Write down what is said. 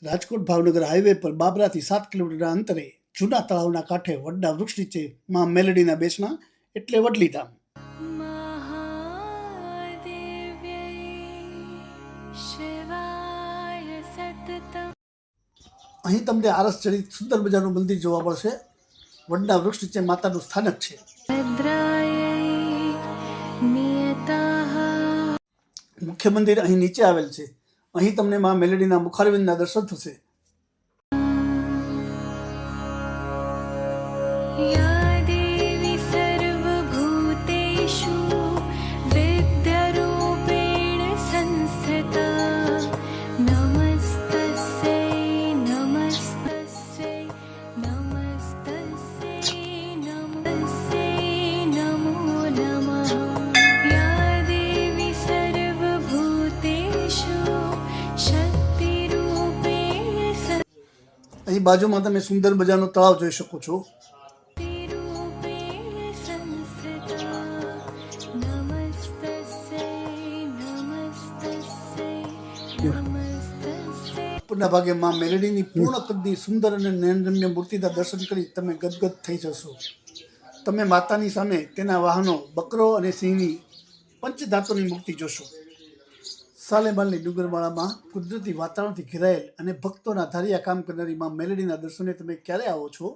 Rajkot Bhavnagar highway પર બાબરાથી 7 કિલોમીટરના અંતરે જૂના તળાવના કાંઠે વડના વૃક્ષ નીચે માં મેલડીના બેસણા એટલે વડલી ધામ. અહીં તમને આરસ જડિત સુંદર મજાનું મંદિર જોવા મળશે. વડના વૃક્ષ નીચે માતાનું સ્થાનક છે. મુખ્ય મંદિર અહીં નીચે આવેલ છે. અહીં તમને માં મેલડીના મુખારવિંદના દર્શન થશે. અહીં બાજુમાં તમે સુંદર મજાનો તળાવ જોઈ શકો છો. ઉપરના ભાગે માં મેલડીની પૂર્ણ કદની સુંદર અને નયનરમ્ય મૂર્તિના દર્શન કરી તમે ગદગદ થઈ જશો. તમે માતાની સામે તેના વાહનો બકરો અને સિંહની પંચધાતુની મૂર્તિ જોશો. સાલેમાલની ડુંગરમાળામાં કુદરતી વાતાવરણથી ઘેરાયેલ અને ભક્તોના ધાર્યા કામ કરનારી માં મેલડીના દર્શને તમે ક્યારે આવો છો?